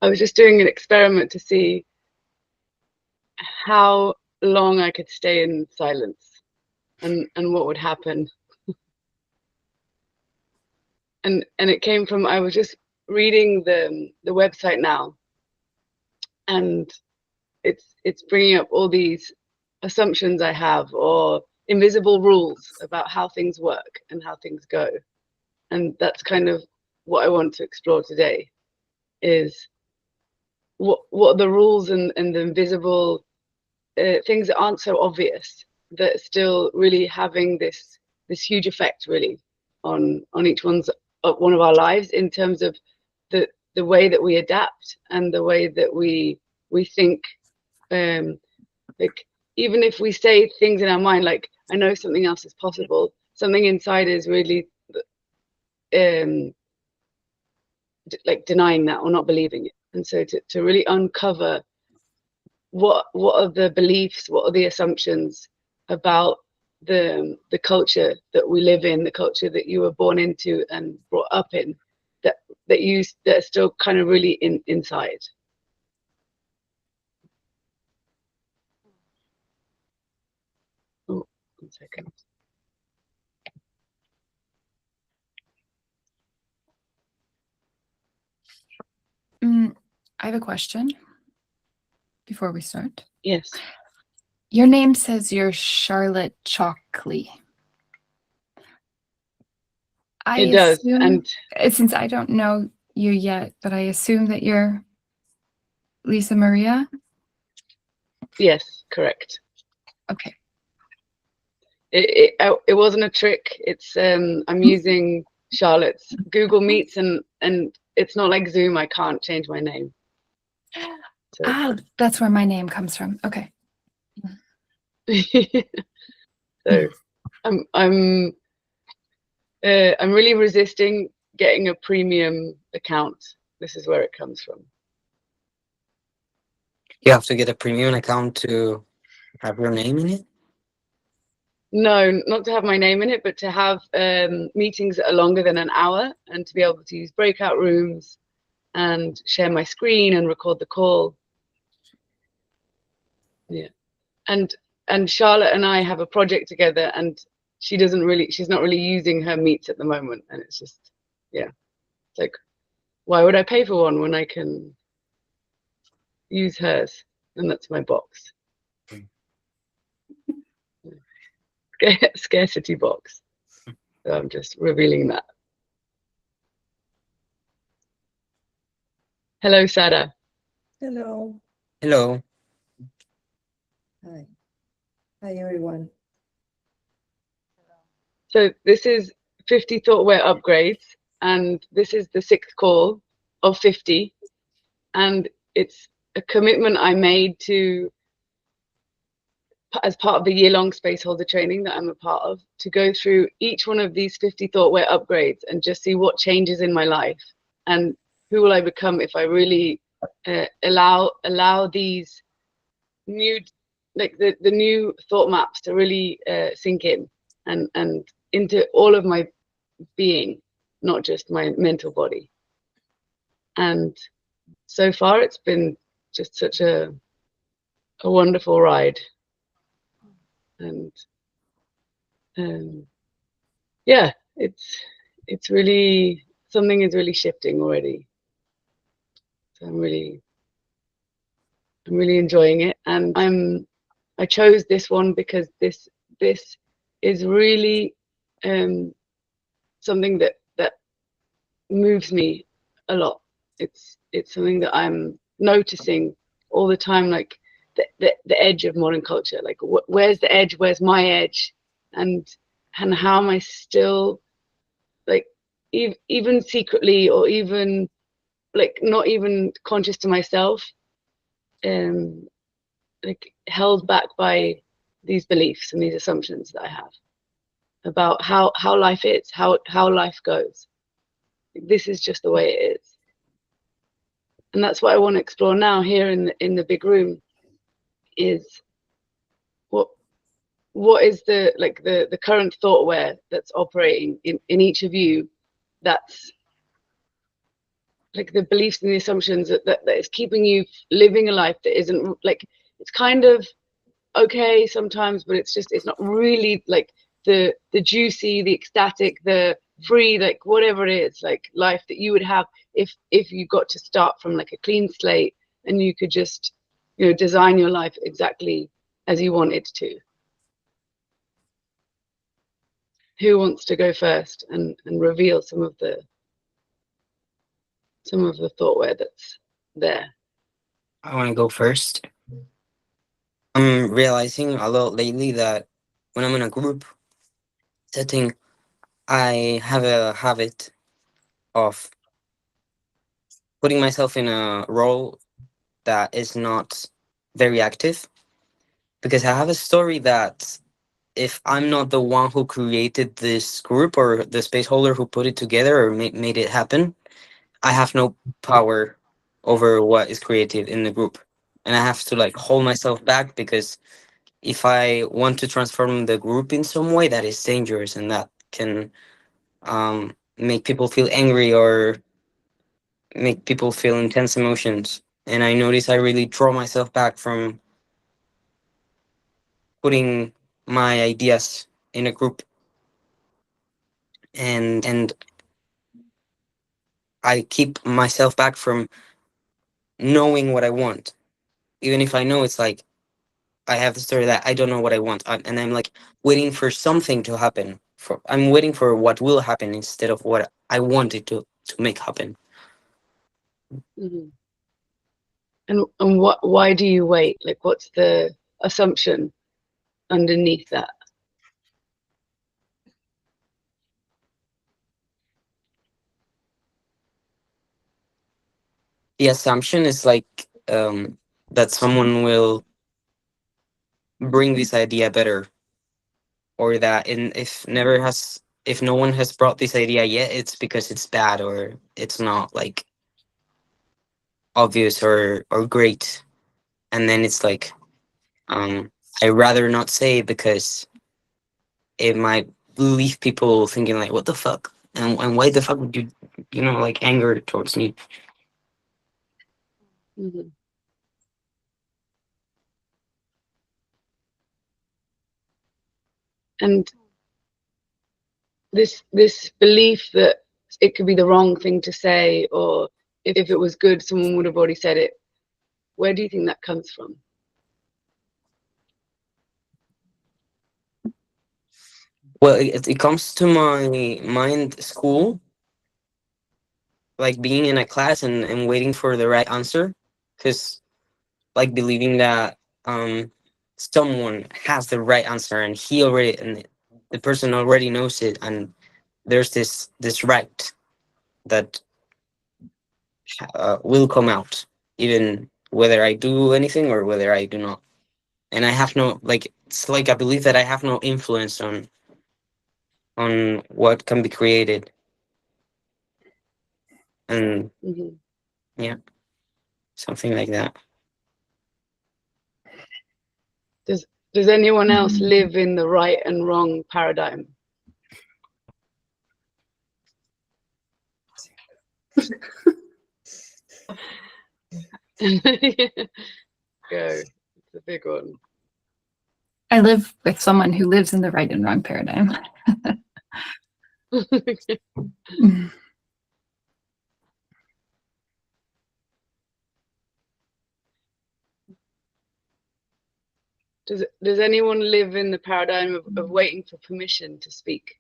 I was just doing an experiment to see how long I could stay in silence and what would happen. And it came from, I was just reading the website now, and it's bringing up all these assumptions I have, or invisible rules about how things work and how things go. And that's kind of what I want to explore today, is what are the rules and the invisible things that aren't so obvious, that are still really having this huge effect really on each one of our lives, in terms of the way that we adapt and the way that we think. Like, even if we say things in our mind like, I know something else is possible, something inside is really like denying that or not believing it. And so to really uncover what are the beliefs, what are the assumptions about the culture that we live in, the culture that you were born into and brought up in, that are still kind of really inside. Oh, 1 second. I have a question before we start. Yes. Your name says you're Charlotte Chalkley. It does. And since I don't know you yet, but I assume that you're Lisa Maria? Yes, correct. Okay. It wasn't a trick. It's I'm using Charlotte's Google Meets, and it's not like Zoom. I can't change my name. So. That's where my name comes from. Okay. So I'm really resisting getting a premium account. This is where it comes from. You have to get a premium account to have your name in it? No, not to have my name in it, but to have meetings that are longer than an hour, and to be able to use breakout rooms and share my screen and record the call. Yeah. And Charlotte and I have a project together, and she's not really using her Meets at the moment. And it's just, yeah, it's like, why would I pay for one when I can use hers? And that's my box. Scarcity box. So I'm just revealing that. Hello, Sada. Hello. Hello. Hi. Hi, everyone. So this is 50 Thoughtware upgrades, and this is the 6th call of 50. And it's a commitment I made to, as part of the year-long space holder training that I'm a part of, to go through each one of these 50 Thoughtware upgrades and just see what changes in my life, and who will I become if I really allow these new, like the new thought maps to really sink in and into all of my being, not just my mental body. And so far it's been just such a wonderful ride. And yeah, it's really, something is really shifting already. So I'm really enjoying it. And I chose this one because this is really something that moves me a lot. It's something that I'm noticing all the time, like the edge of modern culture. Like, where's the edge? Where's my edge? And how am I still, like, even secretly, or even like not even conscious to myself, like held back by these beliefs and these assumptions that I have about how life is, how life goes. This is just the way it is. And that's what I want to explore now here in the big room, is what is the current thoughtware that's operating in each of you, that's like the beliefs and the assumptions that is keeping you living a life that isn't like, it's kind of okay sometimes, but it's not really like the juicy, the ecstatic, the free, like whatever it is, like life that you would have if you got to start from like a clean slate and you could just, you know, design your life exactly as you wanted to. Who wants to go first and reveal some of the thoughtware that's there? I want to go first. I'm realizing a lot lately that when I'm in a group setting, I have a habit of putting myself in a role that is not very active, because I have a story that if I'm not the one who created this group or the space holder who put it together or made it happen, I have no power over what is created in the group. And I have to like hold myself back, because if I want to transform the group in some way, that is dangerous, and that can make people feel angry or make people feel intense emotions. And I notice I really draw myself back from putting my ideas in a group, and I keep myself back from knowing what I want, even if I know it's like I have the story that I don't know what I want, and I'm like waiting for something to happen. I'm waiting for what will happen instead of what I wanted to make happen. Mm-hmm. And why do you wait? Like, what's the assumption underneath that? The assumption is like that someone will bring this idea better, or that if no one has brought this idea yet, it's because it's bad or it's not like obvious or great. And then it's like I rather not say, because it might leave people thinking like, what the fuck, and why the fuck would you, like, anger towards me. Mm-hmm. And this belief that it could be the wrong thing to say, or if it was good, someone would have already said it. Where do you think that comes from? Well, it comes to my mind school, like being in a class and waiting for the right answer, because like believing that someone has the right answer, and the person already knows it, and there's this right that will come out, even whether I do anything or whether I do not. And I have no, like, it's like I believe that I have no influence on what can be created. And Mm-hmm. yeah, something like that. Does anyone else live in the right and wrong paradigm? Go. It's a big one. I live with someone who lives in the right and wrong paradigm. Does anyone live in the paradigm of waiting for permission to speak?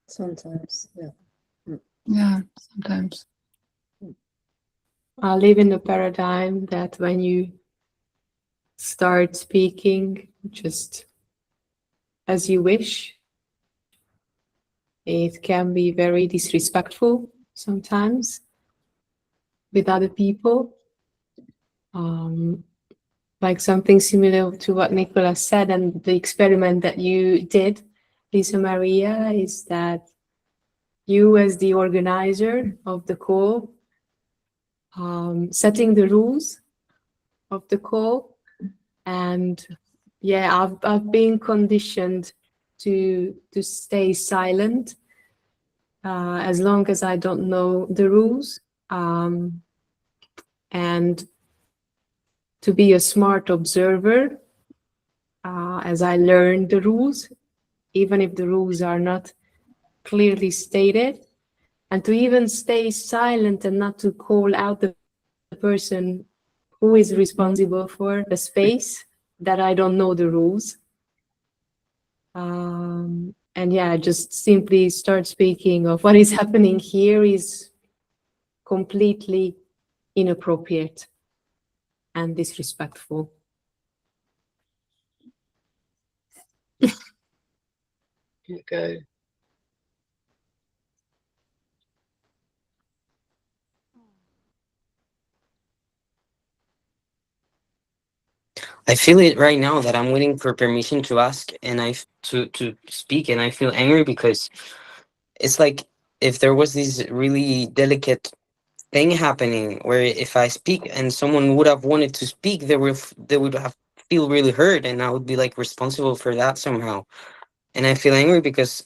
Sometimes, yeah. Yeah, sometimes. I live in the paradigm that when you start speaking just as you wish, it can be very disrespectful sometimes with other people. Like something similar to what Nicola said, and the experiment that you did, Lisa Maria, is that you, as the organizer of the call, setting the rules of the call. And yeah, I've been conditioned to stay silent as long as I don't know the rules, and to be a smart observer as I learn the rules, even if the rules are not clearly stated, and to even stay silent and not to call out the person who is responsible for the space that I don't know the rules. And yeah, just simply start speaking of what is happening here is completely inappropriate and disrespectful. Go. I feel it right now that I'm waiting for permission to ask and to speak, and I feel angry because it's like if there was this really delicate thing happening where if I speak and someone would have wanted to speak, they would have feel really hurt, and I would be like responsible for that somehow. And I feel angry because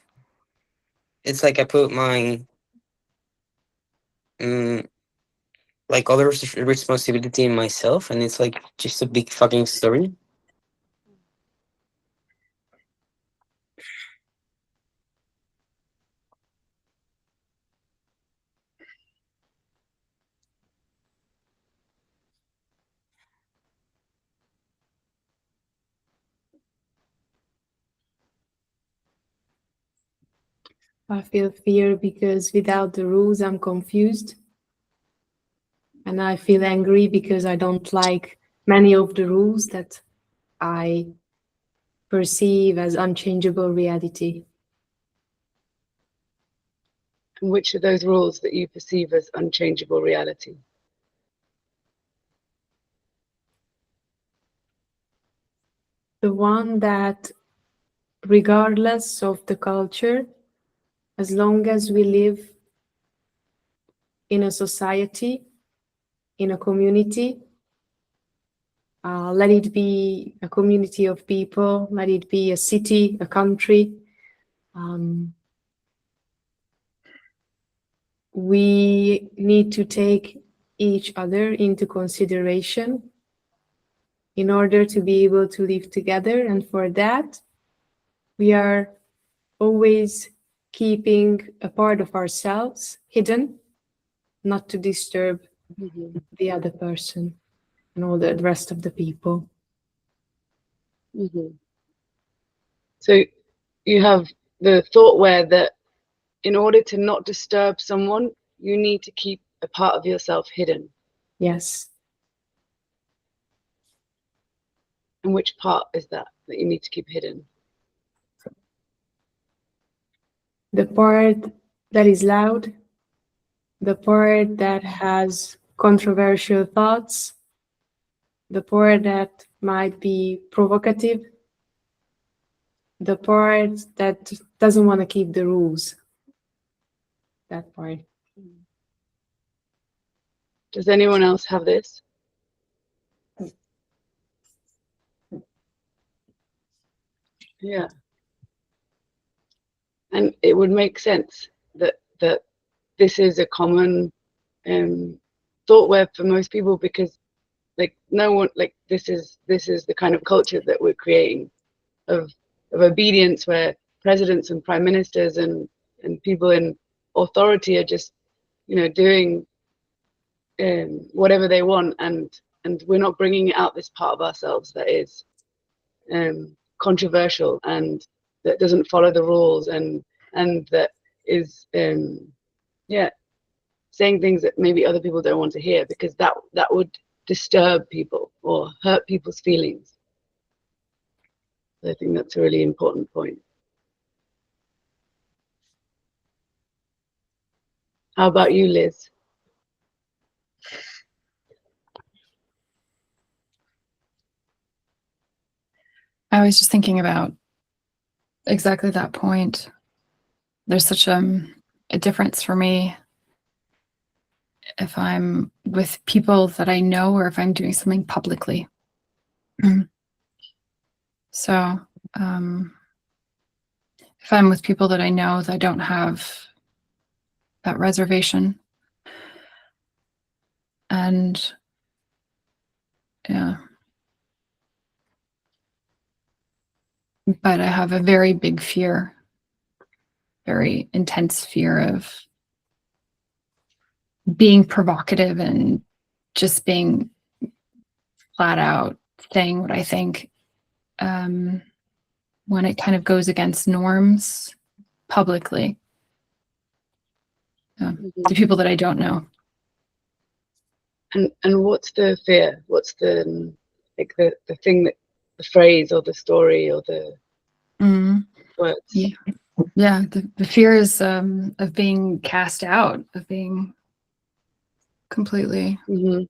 it's like I put my mm, like other responsibility in myself, and it's like just a big fucking story. I feel fear because without the rules, I'm confused. And I feel angry because I don't like many of the rules that I perceive as unchangeable reality. And which are those rules that you perceive as unchangeable reality? The one that, regardless of the culture, as long as we live in a society, in a community, let it be a community of people, let it be a city, a country, we need to take each other into consideration in order to be able to live together. And for that, we are always keeping a part of ourselves hidden, not to disturb the other person and all the rest of the people. So you have the thoughtware that in order to not disturb someone, you need to keep a part of yourself hidden. Yes. And which part is that you need to keep hidden? The part that is loud, the part that has controversial thoughts, the part that might be provocative, the part that doesn't want to keep the rules. That part. Does anyone else have this? Yeah. And it would make sense that this is a common thoughtware for most people, because like no one, like this is the kind of culture that we're creating of obedience, where presidents and prime ministers and people in authority are just, you know, doing whatever they want, and we're not bringing out this part of ourselves that is controversial and that doesn't follow the rules, and that is yeah, saying things that maybe other people don't want to hear, because that would disturb people or hurt people's feelings. So I think that's a really important point. How about you, Liz? I was just thinking about exactly that point. There's such a difference for me if I'm with people that I know or if I'm doing something publicly. So if I'm with people that I know that don't have that reservation. And yeah. But I have a very big fear, very intense fear of being provocative and just being flat out saying what I think, when it kind of goes against norms publicly, to people that I don't know. And what's the fear? What's the like the thing that the phrase or the story or the words? Yeah. The fear is of being cast out, of being completely, of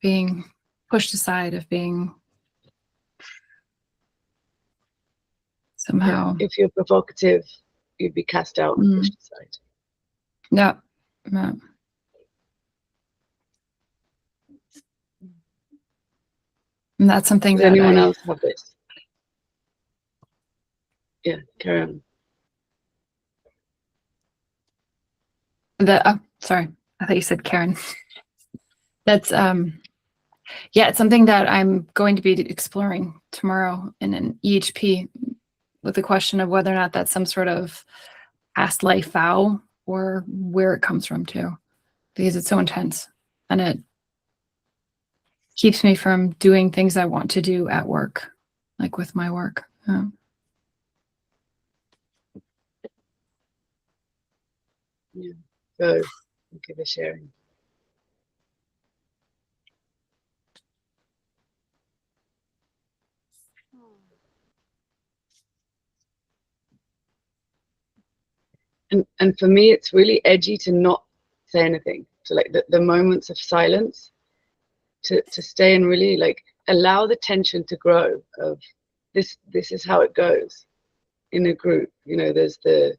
being pushed aside, of being somehow. If you're provocative, you'd be cast out and pushed aside. Yeah. And that's something Does that anyone else have this? Yeah, carry on. Sorry, I thought you said Karen. That's yeah, it's something that I'm going to be exploring tomorrow in an EHP, with the question of whether or not that's some sort of past life vow or where it comes from too, because it's so intense and it keeps me from doing things I want to do at work, like with my work. Yeah. So thank you for sharing. And for me, it's really edgy to not say anything, to like the moments of silence, to stay and really like allow the tension to grow of this is how it goes in a group. You know, there's the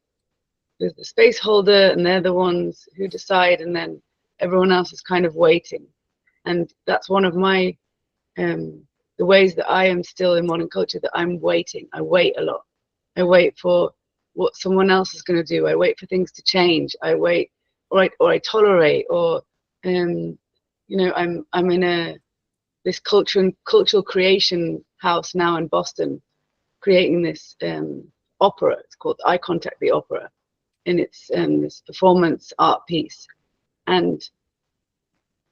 space holder and they're the ones who decide, and then everyone else is kind of waiting. And that's one of my the ways that I am still in modern culture, that I'm waiting. I wait a lot. I wait for what someone else is going to do. I wait for things to change. I wait, or I tolerate, or you know, I'm in this cultural creation house now in Boston, creating this opera. It's called Eye Contact the Opera, and it's this performance art piece, and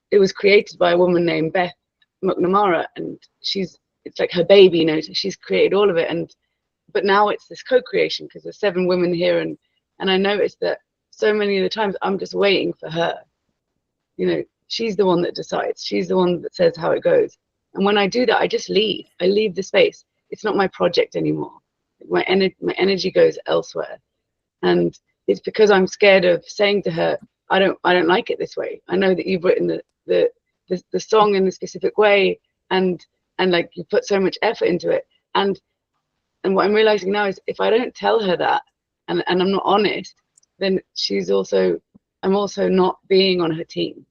it was created by a woman named Beth McNamara, and it's like her baby, you know. So she's created all of it, but now it's this co-creation because there's 7 women here, and I noticed that so many of the times I'm just waiting for her. You know, she's the one that decides. She's the one that says how it goes. And when I do that, I just leave. I leave the space. It's not my project anymore. My energy goes elsewhere, and it's because I'm scared of saying to her, I don't like it this way. I know that you've written the song in a specific way, and like you put so much effort into it, and what I'm realizing now is if I don't tell her that, and I'm not honest, then I'm also not being on her team.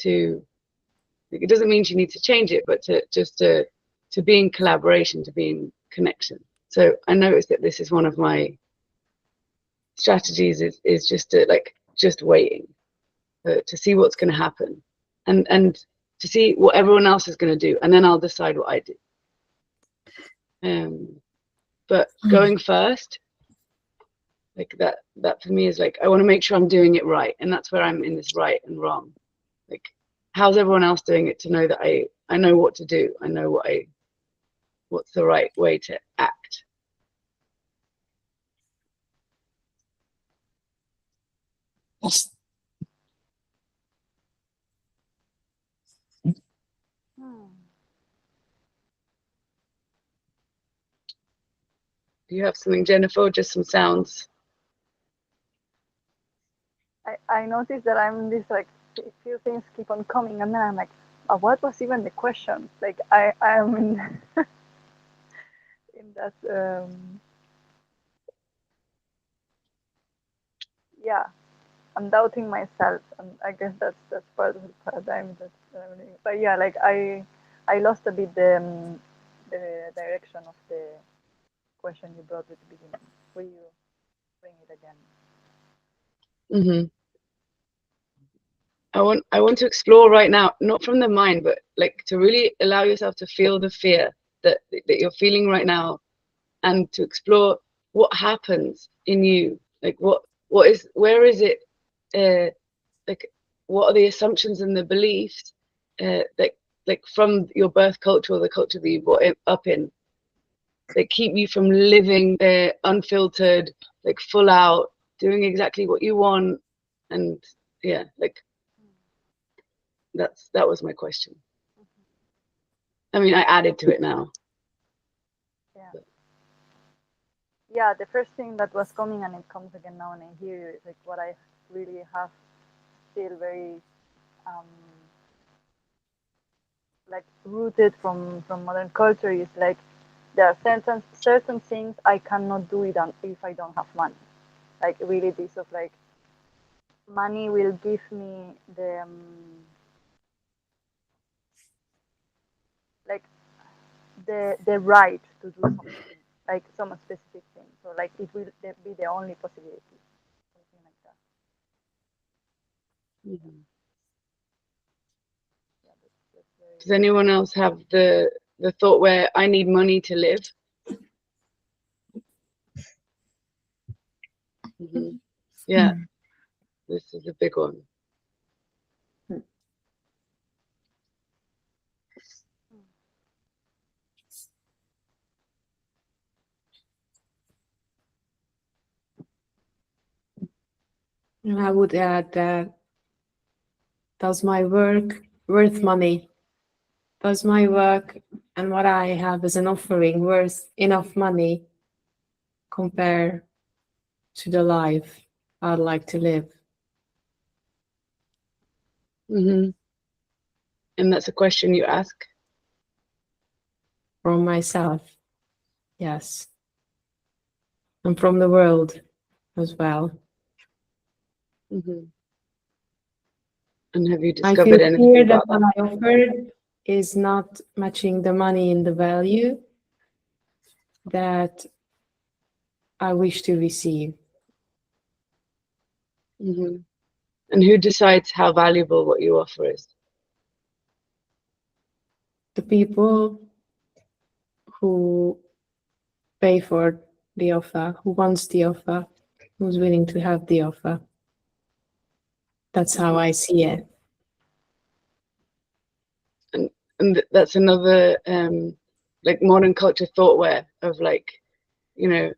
It doesn't mean she needs to change it, but to be in collaboration, to be in connection. So I noticed that this is one of my strategies, is just waiting to see what's going to happen, and to see what everyone else is going to do, and then I'll decide what I do. But going first, like that for me is like, I want to make sure I'm doing it right, and that's where I'm in this right and wrong. Like, how's everyone else doing it, to know that I know what to do. I know what's the right way to act. Do you have something, Jennifer, or just some sounds? I noticed that I'm this like few things keep on coming, and then I'm like, oh, what was even the question? Like I'm in in that yeah, I'm doubting myself, and I guess that's part of the paradigm that but yeah, like I lost a bit the direction of the question you brought at the beginning. Will you bring it again? Mm-hmm. I want to explore right now, not from the mind, but like to really allow yourself to feel the fear that you're feeling right now, and to explore what happens in you. Like where is it, like what are the assumptions and the beliefs that like from your birth culture or the culture that you brought up in, that keep you from living unfiltered, like full out, doing exactly what you want. And yeah, like that was my question. I mean, I added to it now. Yeah. Yeah, the first thing that was coming, and it comes again now, and I hear you, is like what I really have still very like rooted from modern culture is like there are certain things I cannot do it if I don't have money. Like really, this of like money will give me the like the right to do something, like some specific thing. So like it will be the only possibility, something like that. Mhm. Yeah, that's very. Does anyone else have the thought where I need money to live? Mm-hmm. Yeah, this is a big one. And I would add that, does my work worth money? Does my work and what I have as an offering worth enough money compared to the life I'd like to live? Mm-hmm. And that's a question you ask? From myself, yes. And from the world as well. Mm-hmm. And have you I can discovered anything hear that about what that? I offered is not matching the money in the value that I wish to receive. Mm-hmm. And who decides how valuable what you offer is? The people who pay for the offer, who wants the offer, who's willing to have the offer. That's how I see it. And that's another like modern culture thoughtware of like, you know,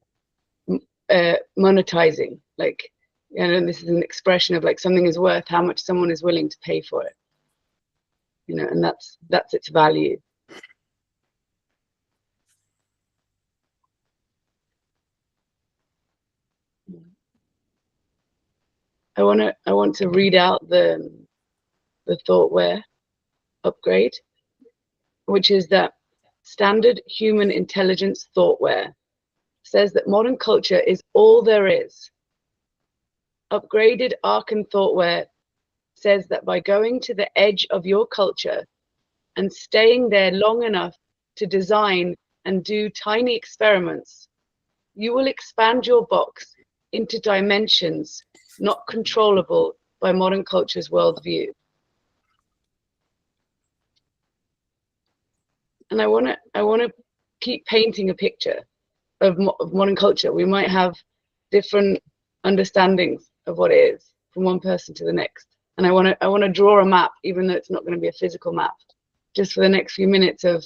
monetizing, like, you know, this is an expression of like something is worth how much someone is willing to pay for it, you know, and that's its value. I want to read out the thoughtware upgrade, which is that standard human intelligence thoughtware says that modern culture is all there is. Upgraded ARCHAN thoughtware says that by going to the edge of your culture and staying there long enough to design and do tiny experiments, you will expand your box into dimensions not controllable by modern culture's worldview. And I want to keep painting a picture of modern culture. We might have different understandings of what it is from one person to the next. And I want to draw a map, even though it's not going to be a physical map, just for the next few minutes of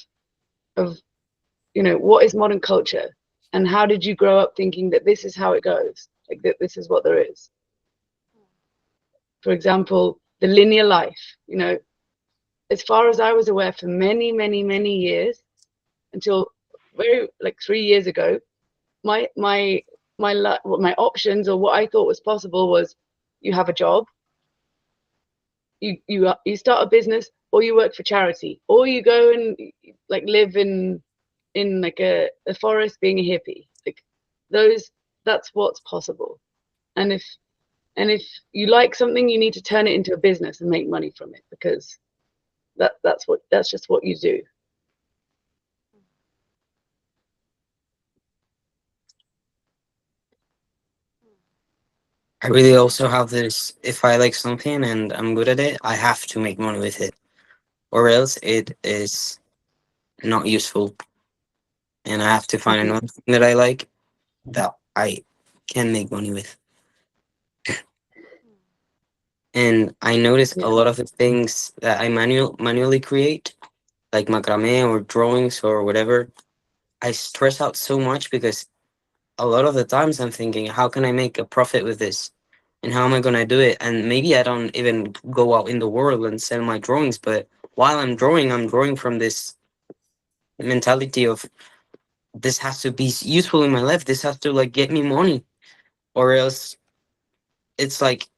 you know, what is modern culture, and how did you grow up thinking that this is how it goes, like that this is what there is. For example, the linear life, you know, as far as I was aware, for many, many, many years, until very like 3 years ago, my options, or what I thought was possible, was you have a job, you start a business, or you work for charity, or you go and like live in like a forest being a hippie. Like that's what's possible. And if you like something, you need to turn it into a business and make money from it, because that's just what you do. I really also have this, if I like something and I'm good at it, I have to make money with it, or else it is not useful. And I have to find Mhm. another thing that I like that I can make money with. And I notice a Yeah. lot of the things that I manually create, like macrame or drawings or whatever, I stress out so much because a lot of the times I'm thinking, how can I make a profit with this? And how am I going to do it? And maybe I don't even go out in the world and sell my drawings, but while I'm drawing from this mentality of this has to be useful in my life. This has to like get me money, or else it's like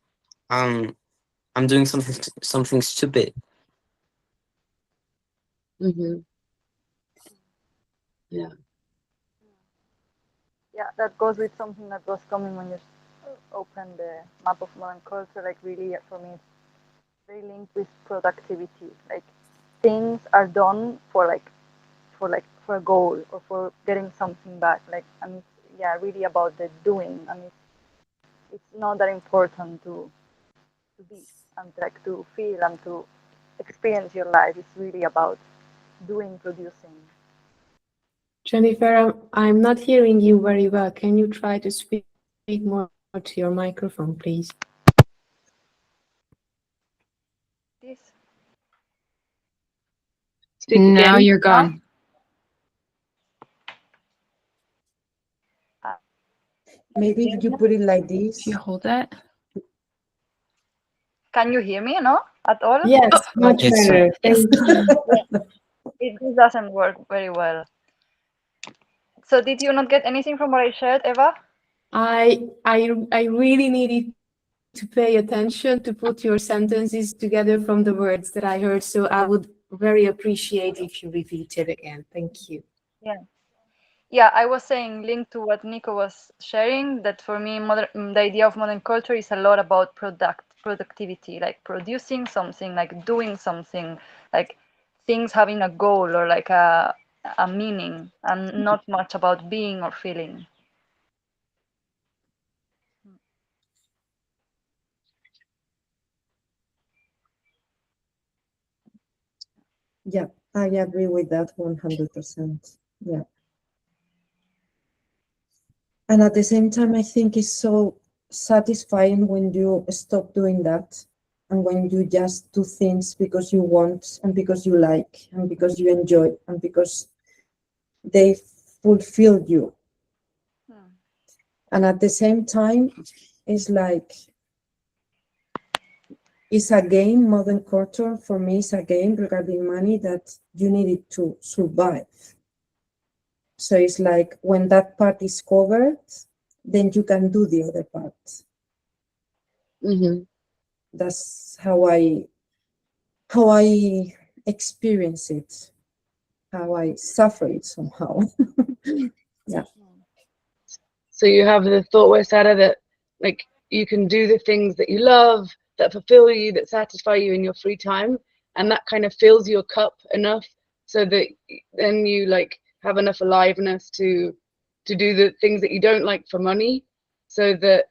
um I'm doing something stupid. Hmm. Yeah. Yeah, that goes with something that was coming when you open the map of modern culture. Like really, for me, it's very linked with productivity. Like things are done for a goal or for getting something back. Like, and it's, yeah, really about the doing, and it's not that important to be and like to feel and to experience your life. It's really about doing, producing. Jennifer, I'm not hearing you very well. Can you try to speak more to your microphone, please? This Speak Now again. you're gone. Maybe if you put it like If you this. hold it. Can you hear me? No, at all? Yes, much It's better. Yes. Thank you. It doesn't work very well. So did you not get anything from what I shared, Eva? I really needed to pay attention to put your sentences together from the words that I heard. So I would very appreciate if you repeat it again. Thank you. Yeah. Yeah, I was saying, linked to what Nico was sharing, that for me, the idea of modern culture is a lot about productivity, like producing something, like doing something, like things having a goal or like a meaning, and not much about being or feeling. Yeah, I agree with that 100%. Yeah. And at the same time, I think it's so satisfying when you stop doing that and when you just do things because you want and because you like and because you enjoy and because they fulfill you. Hmm. And at the same time, it's like, it's a game, modern culture for me is a game regarding money that you need it to survive. So it's like when that part is covered, then you can do the other part. Hmm. That's how I experience it, how I suffer it somehow. Yeah. So you have the Thoughtware Sada that, like, you can do the things that you love, that fulfill you, that satisfy you in your free time, and that kind of fills your cup enough so that then you like have enough aliveness to do the things that you don't like for money, so that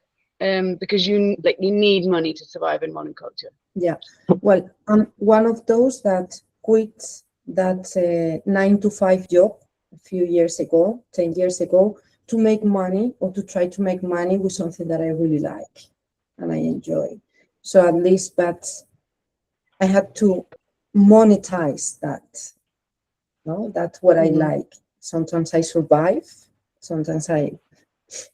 because you need money to survive in modern culture. Yeah. Well, I'm one of those that quit that 9 to 5 job a few years ago, 10 years ago, to make money or to try to make money with something that I really like and I enjoy. So at least, but I had to monetize that. No, that's what I like. Sometimes I survive. Sometimes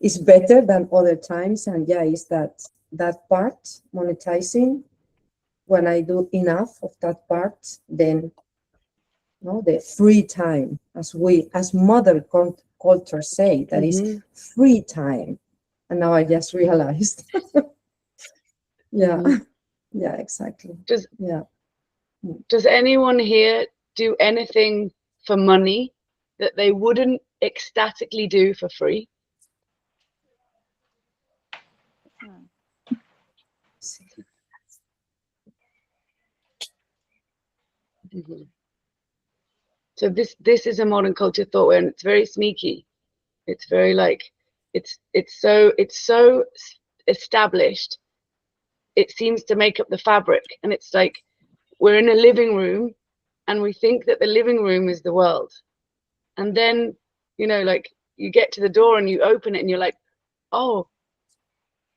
it's better than other times. And yeah, it's that part, monetizing. When I do enough of that part, then the free time, as modern culture say, that is Mm-hmm. free time. And now I just realized. Yeah. Mm-hmm. Yeah, exactly. Does Yeah. Does anyone here do anything for money that they wouldn't ecstatically do for free? Hmm. Mm-hmm. So this is a modern culture Thoughtware, and it's very sneaky. It's very like it's so established, it seems to make up the fabric. And it's like we're in a living room and we think that the living room is the world. And then, you know, like you get to the door and you open it and you're like, oh,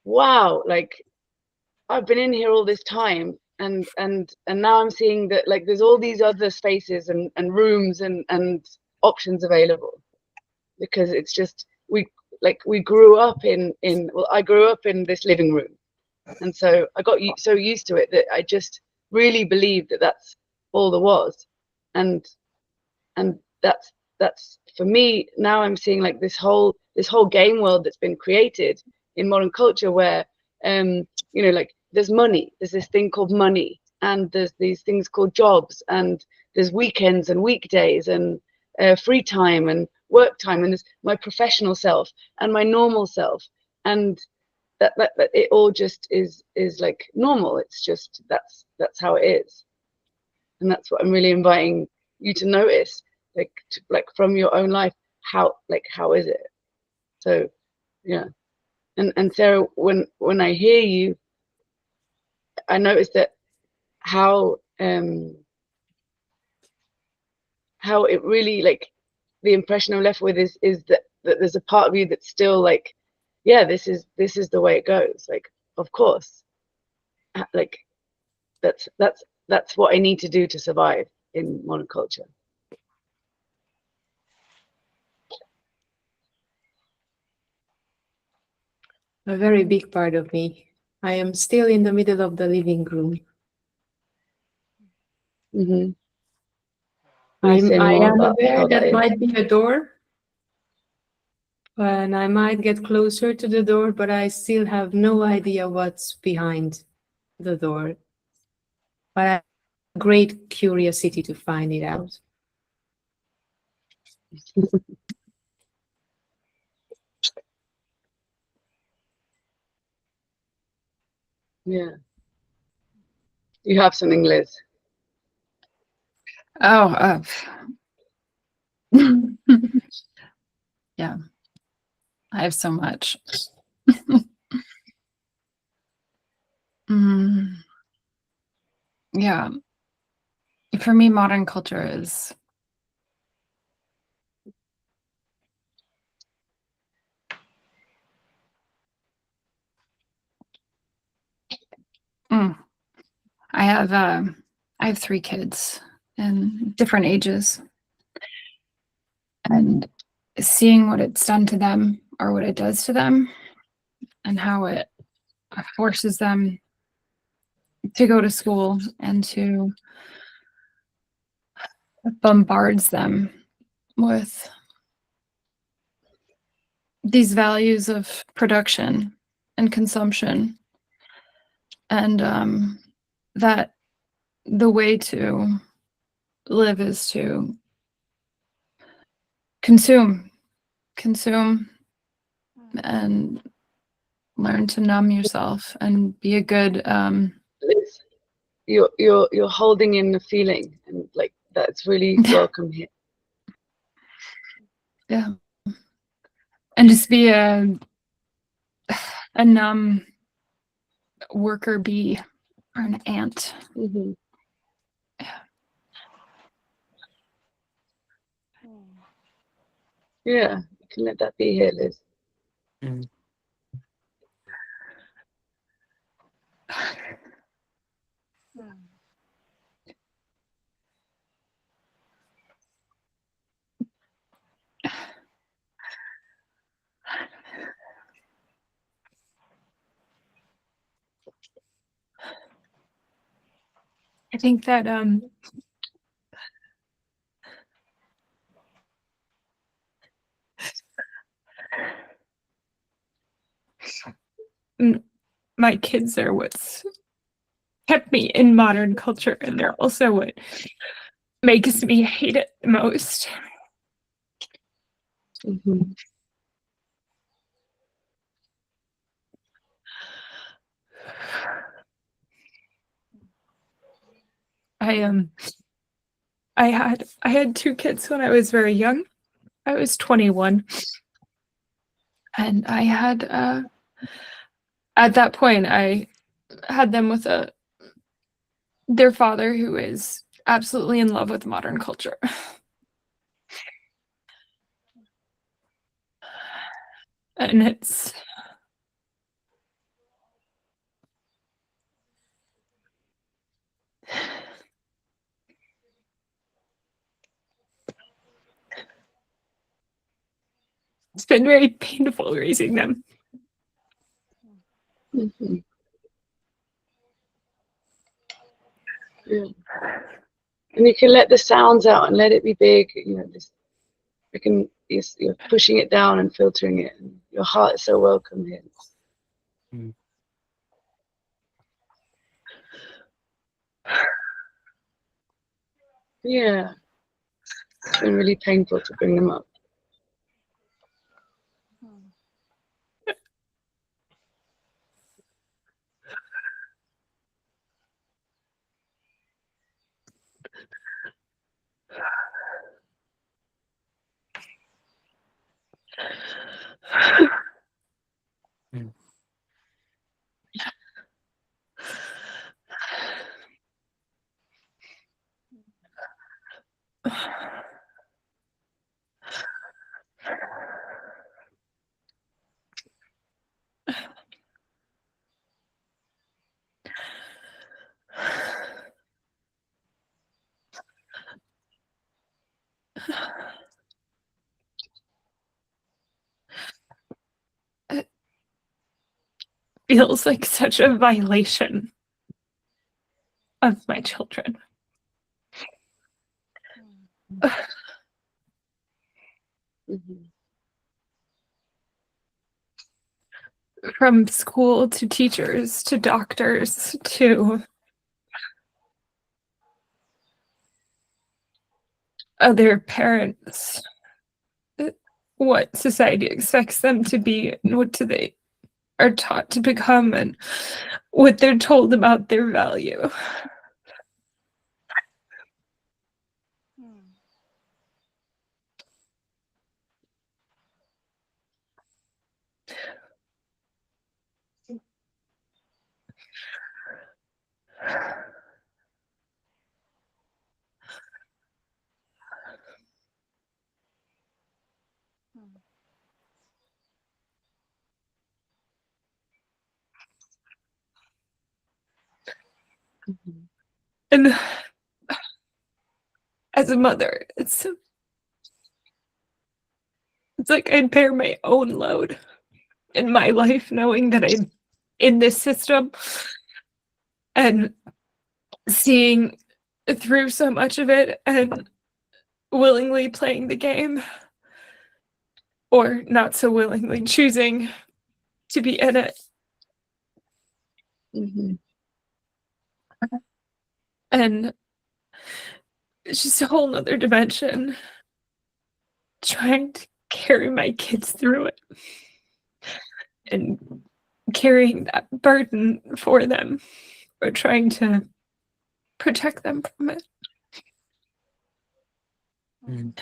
wow, like I've been in here all this time. And now I'm seeing that like there's all these other spaces and rooms and options available, because it's just we grew up in well, I grew up in this living room, and so I got so used to it that I just really believed that that's all there was, and that's for me now. I'm seeing like this whole game world that's been created in modern culture where you know, like there's money, there's this thing called money, and there's these things called jobs, and there's weekends and weekdays and free time and work time, and there's my professional self and my normal self, and that it all just is like normal. It's just that's how it is, and that's what I'm really inviting you to notice, like from your own life, how is it? So yeah. And Sarah, when I hear you, I noticed that how it really, like, the impression I'm left with is that there's a part of you that's still like, yeah, this is the way it goes. Like, of course, like that's what I need to do to survive in modern culture. A very big part of me. I am still in the middle of the living room. Mm-hmm. I am aware that might be a door, and I might get closer to the door, but I still have no idea what's behind the door. But I have great curiosity to find it out. Yeah. You have something, Liz? Oh, yeah, I have so much. Yeah, for me, modern culture is I have 3 kids in different ages, and seeing what it's done to them, or what it does to them, and how it forces them to go to school and to bombards them with these values of production and consumption, and that the way to live is to consume and learn to numb yourself and be a good Liz, you're holding in the feeling, and like that's really welcome here. yeah, and just be a numb worker bee or an ant. Mm-hmm. Yeah, you can let that be here, Liz. Mm. I think that my kids are what's kept me in modern culture, and they're also what makes me hate it the most. Mm-hmm. I had 2 kids when I was very young. I was 21, and I at that point, I had them with their father who is absolutely in love with modern culture. And it's been very painful raising them. Mhm. Yeah. And you can let the sounds out and let it be big. You know, this you're pushing it down and filtering it. And your heart is so welcome here. Mm. Yeah, it's been really painful to bring them up. Mm. It feels like such a violation of my children. Mhm. From school to teachers to doctors to other parents. What society expects them to be and what they are taught to become and what they're told about their value. Mhm. And as a mother, it's like I bear my own load in my life, knowing that I'm in this system and seeing through so much of it and willingly playing the game or not so willingly choosing to be in it. Mhm. And it's just a whole nother dimension trying to carry my kids through it and carrying that burden for them or trying to protect them from it. Mm.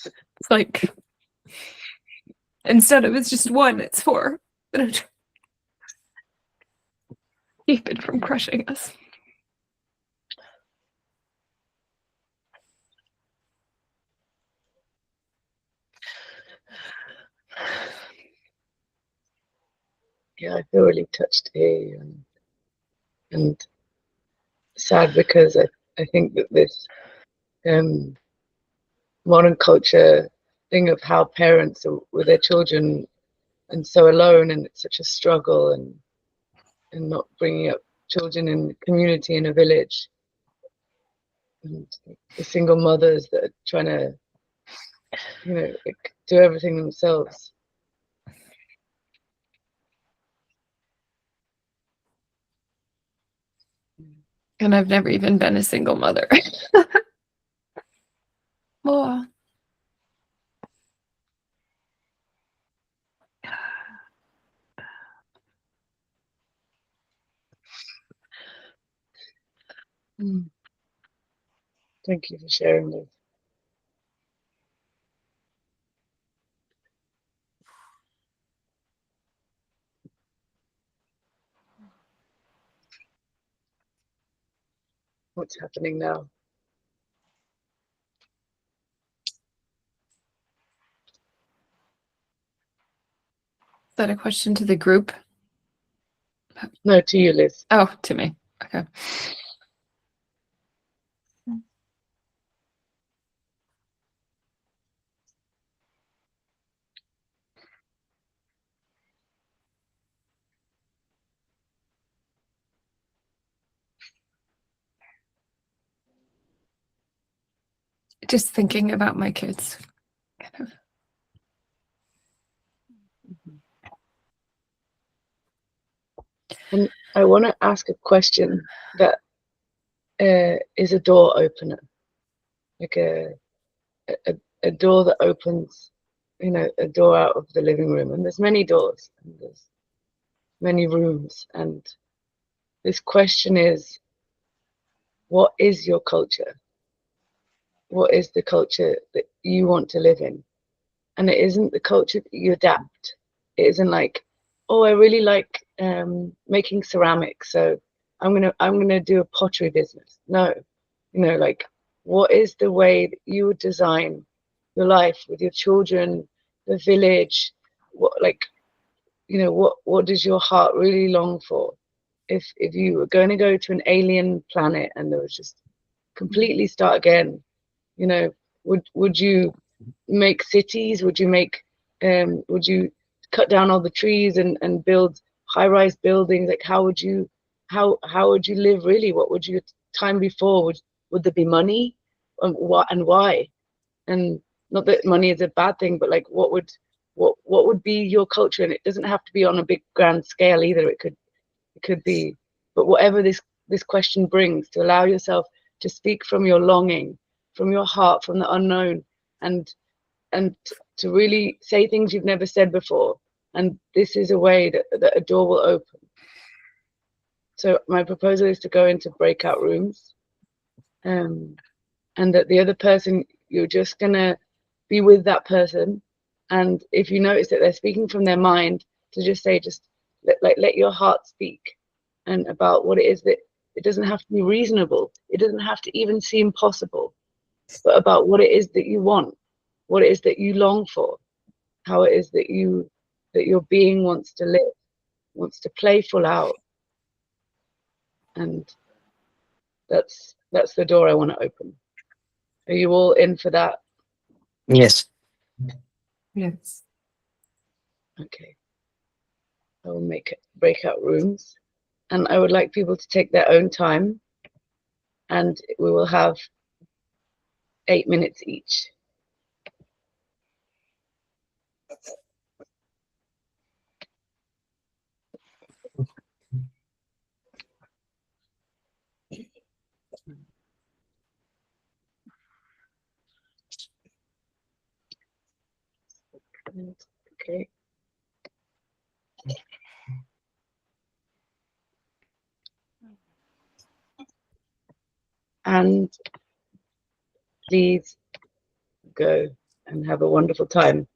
It's like instead of it's just one, it's four. And I'm trying to keep it from crushing us. Yeah, I feel really touched to hear you and sad because I think that this modern culture thing of how parents are with their children and so alone, and it's such a struggle, and not bringing up children in the community in a village, and the single mothers that are trying to, you know, like, do everything themselves. And I've never even been a single mother. Oh. Mm. Thank you for sharing this. what's happening now. Is that a question to the group? No, to you, Liz. Oh, to me. Okay. Just thinking about my kids. Kind of. And I want to ask a question that is a door opener, like a door that opens, you know, a door out of the living room. And there's many doors, and there's many rooms. And this question is, what is your culture? What is the culture that you want to live in? And it isn't the culture that you adapt. It isn't like, oh, I really like making ceramics, so I'm gonna do a pottery business. No, you know, like, what is the way that you would design your life with your children, the village? What, like, you know, what does your heart really long for? If you were going to go to an alien planet and there was just completely start again, you know, would you make cities? Would you make would you cut down all the trees and build high-rise buildings? Like, how would you would you live really? What would you time before? Would there be money? What and why? And not that money is a bad thing, but like, what would be your culture? And it doesn't have to be on a big grand scale either. It could be, but whatever this question brings, to allow yourself to speak from your longing, from your heart, from the unknown, and to really say things you've never said before. And this is a way that a door will open. So my proposal is to go into breakout rooms, and that the other person, you're just gonna be with that person. And if you notice that they're speaking from their mind, to just say, just let your heart speak, and about what it is that, it doesn't have to be reasonable. It doesn't have to even seem possible, but about what it is that you want, what it is that you long for, how it is that your being wants to live, wants to play full out. And that's the door I want to open. Are you all in for that? Yes. Yes. Okay. I will make breakout rooms, and I would like people to take their own time, and we will have 8 minutes each. Okay. And please go and have a wonderful time.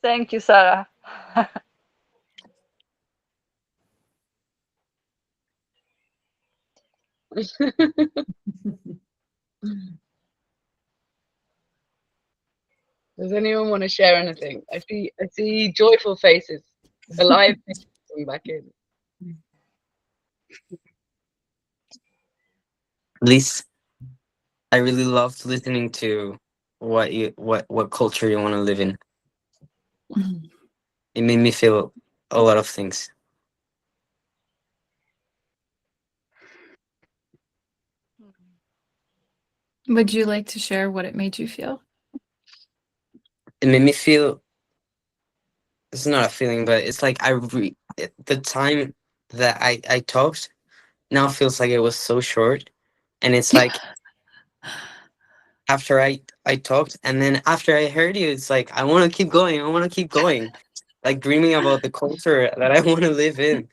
Thank you, Sarah. Does anyone want to share anything? I see joyful faces, alive faces coming back in. At least I really loved listening to what culture you want to live in. It made me feel a lot of things. Would you like to share what it made you feel? It made me feel, it's not a feeling, but it's like the time that I talked now feels like it was so short, and it's like after I talked, and then after I heard you, it's like I want to keep going. I want to keep going, like dreaming about the culture that I want to live in.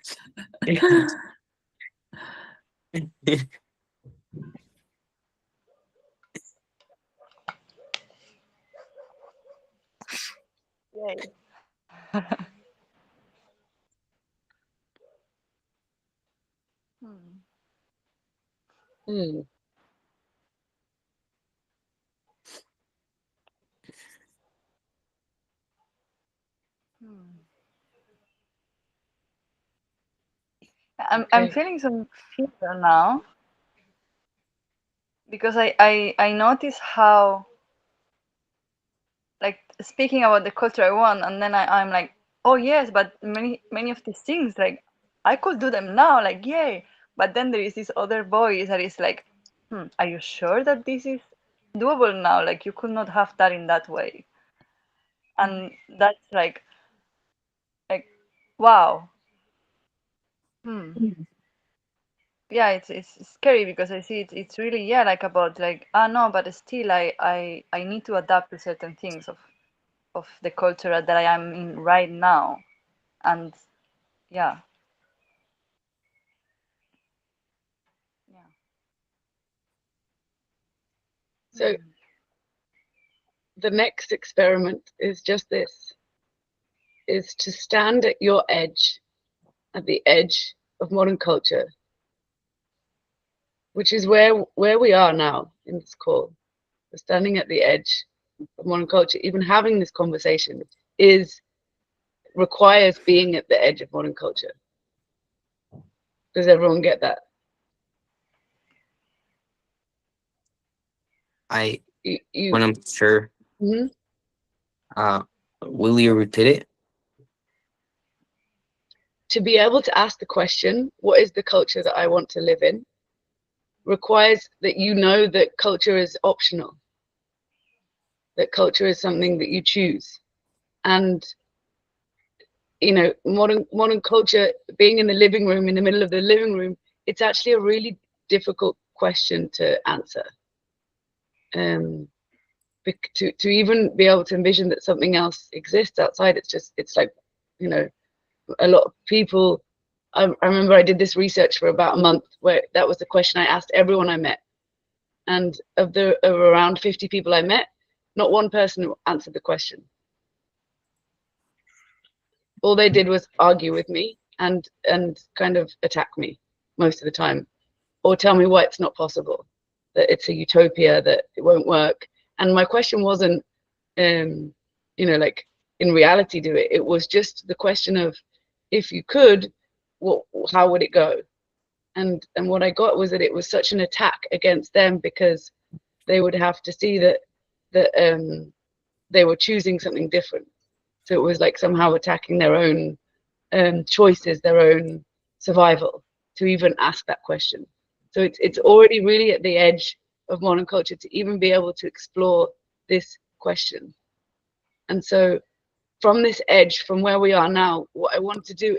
Yay. Hmm. I'm Okay. feeling some fear now because I notice how, like, speaking about the culture I want, and then I'm like, oh yes, but many of these things, like, I could do them now, like, yay. But then there is this other voice that is like, are you sure that this is doable now? Like, you could not have that in that way. And that's like, wow. Yeah, it's scary because I see it's really, yeah, like, about like, no, but still I need to adapt to certain things of the culture that I am in right now. And yeah. So the next experiment is just this, is to stand at your edge, at the edge of modern culture, which is where we are now in this call. We're standing at the edge of modern culture. Even having this conversation requires being at the edge of modern culture. Does everyone get that? When I'm sure, Mhm. will you repeat it? To be able to ask the question, what is the culture that I want to live in, requires that you know that culture is optional, that culture is something that you choose. And modern culture, being in the living room, in the middle of the living room, it's actually a really difficult question to answer. To even be able to envision that something else exists outside, it's like, a lot of people, I remember I did this research for about a month where that was the question I asked everyone I met. And of around 50 people I met, not one person answered the question. All they did was argue with me and kind of attack me most of the time, or tell me why it's not possible, that it's a utopia, that it won't work. And my question wasn't, like, in reality do it. It was just the question of, if you could, how would it go? And what I got was that it was such an attack against them, because they would have to see that they were choosing something different. So it was like somehow attacking their own choices, their own survival, to even ask that question. So it's already really at the edge of modern culture to even be able to explore this question. And so from this edge, from where we are now, what I want to do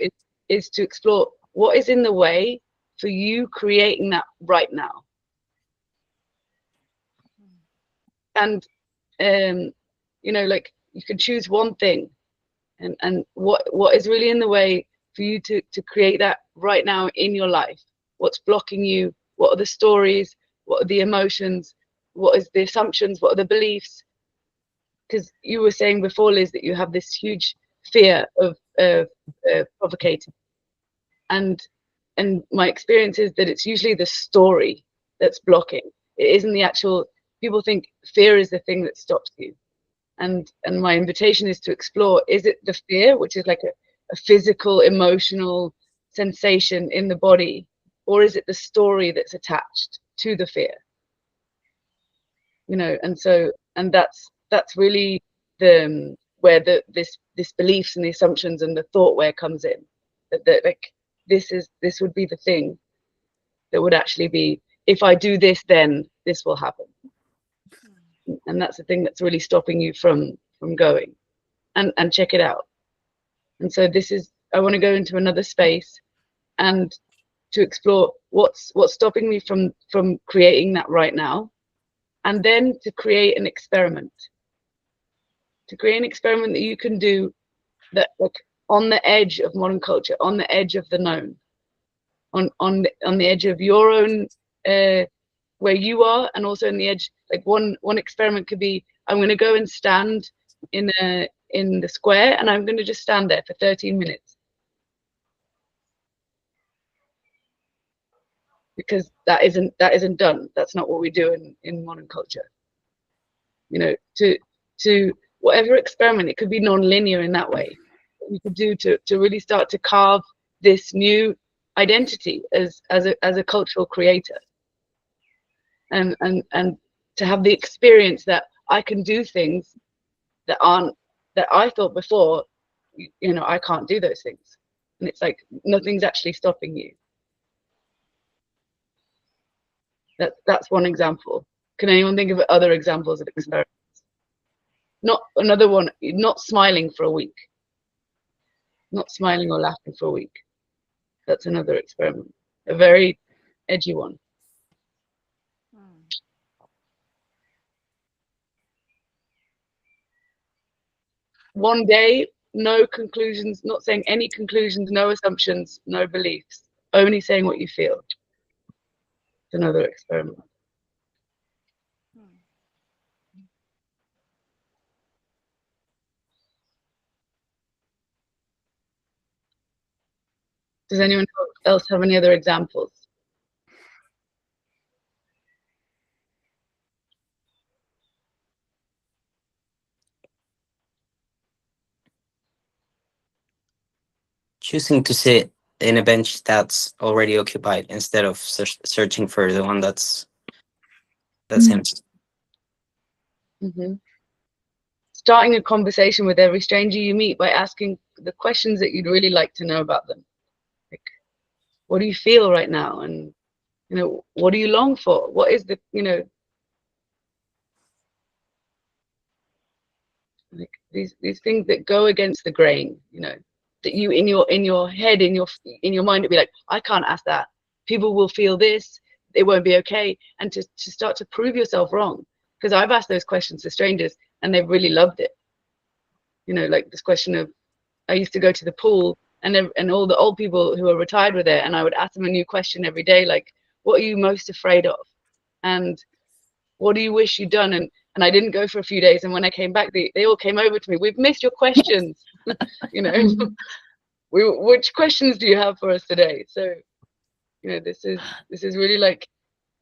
is to explore what is in the way for you creating that right now. And like, you can choose one thing, and what is really in the way for you to create that right now in your life. What's blocking you? What are the stories? What are the emotions? What is the assumptions? What are the beliefs? because you were saying before, Liz, that you have this huge fear of provocating, and my experience is that it's usually the story that's blocking. It isn't the actual. People think fear is the thing that stops you, and my invitation is to explore: is it the fear, which is like a physical, emotional sensation in the body, or is it the story that's attached to the fear? You know, and that's really the where this beliefs and the assumptions and the thoughtware comes in. That like this would be the thing that would actually be, if I do this, then this will happen. And that's the thing that's really stopping you from going. And check it out. And so this is, I want to go into another space and to explore what's stopping me from creating that right now, and then to create an experiment. To create an experiment that you can do that, like, on the edge of modern culture, on the edge of the known, on the edge of your own where you are, and also in the edge. Like one experiment could be, I'm going to go and stand in the square, and I'm going to just stand there for 13 minutes. Because that isn't done. That's not what we do in modern culture. You know, to whatever experiment, it could be non-linear in that way. What you could do to really start to carve this new identity as a cultural creator, and to have the experience that I can do things that I thought before, you know, I can't do those things, and it's like nothing's actually stopping you. That's one example. Can anyone think of other examples of experiments? Not another one, not smiling for a week. Not smiling or laughing for a week. That's another experiment. A very edgy one. One day, no conclusions, not saying any conclusions, no assumptions, no beliefs, only saying what you feel. It's another experiment. Does anyone else have any other examples? Choosing to sit in a bench that's already occupied instead of searching for the one that's empty. Mm-hmm. Starting a conversation with every stranger you meet by asking the questions that you'd really like to know about them. Like, what do you feel right now? And, you know, what do you long for? What is the, you know, like these things that go against the grain, you know, that you in your head, in your mind, it'd be like, I can't ask that. People will feel this, it won't be okay. And to start to prove yourself wrong. Because I've asked those questions to strangers and they've really loved it. You know, like this question of, I used to go to the pool and all the old people who are retired were there, and I would ask them a new question every day, like, what are you most afraid of? And what do you wish you'd done? And I didn't go for a few days, and when I came back, they all came over to me. We've missed your questions. You know, which questions do you have for us today? So, you know, this is really like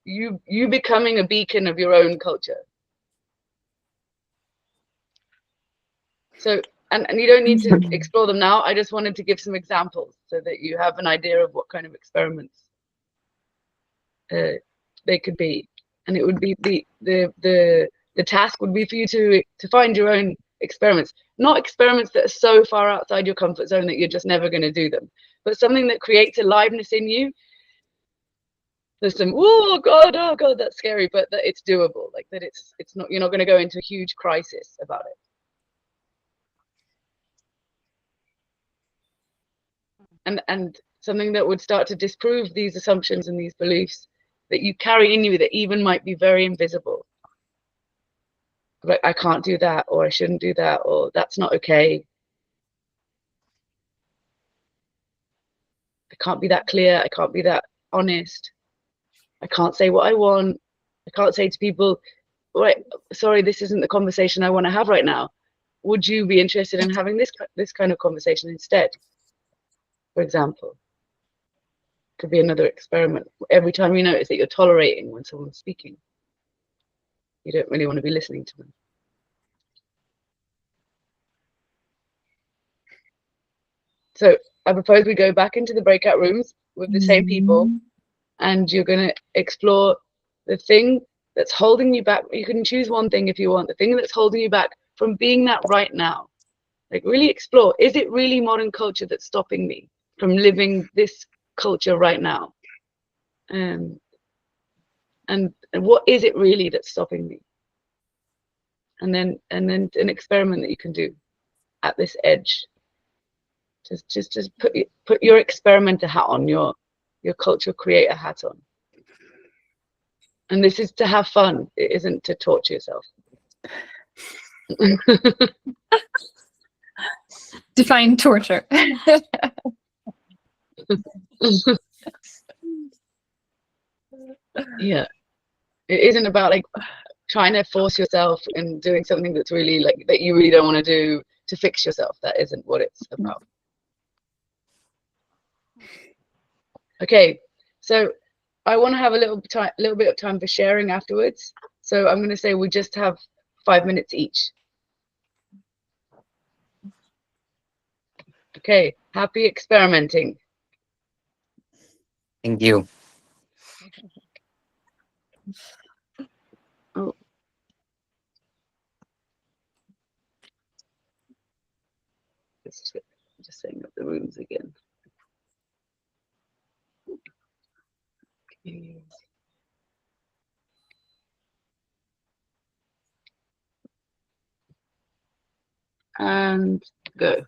you becoming a beacon of your own culture. So, and you don't need to explore them now. I just wanted to give some examples so that you have an idea of what kind of experiments they could be. And it would be the task would be for you to find your own experiments, not experiments that are so far outside your comfort zone that you're just never going to do them, but something that creates aliveness in you. There's some, oh god, that's scary, but that it's doable, like that it's not, you're not going to go into a huge crisis about it. And something that would start to disprove these assumptions and these beliefs that you carry in you that even might be very invisible. Like, I can't do that, or I shouldn't do that, or that's not okay. I can't be that clear. I can't be that honest. I can't say what I want. I can't say to people, right, sorry, this isn't the conversation I want to have right now. Would you be interested in having this kind of conversation instead? For example, could be another experiment. Every time you notice that you're tolerating when someone's speaking, you don't really want to be listening to them. So I propose we go back into the breakout rooms with the same people, and you're going to explore the thing that's holding you back. You can choose one thing if you want, the thing that's holding you back from being that right now. Like, really explore, is it really modern culture that's stopping me from living this culture right now? And what is it really that's stopping me? And then an experiment that you can do at this edge. Just put your experimenter hat on, your culture creator hat on. And this is to have fun. It isn't to torture yourself. Define torture. Yeah, it isn't about like trying to force yourself and doing something that's really like that you really don't want to do to fix yourself. That isn't what it's about. Okay, so I want to have a little bit of time for sharing afterwards. So I'm going to say we just have 5 minutes each. Okay, happy experimenting. Thank you. Oh. Just setting up the rooms again. Okay. And go.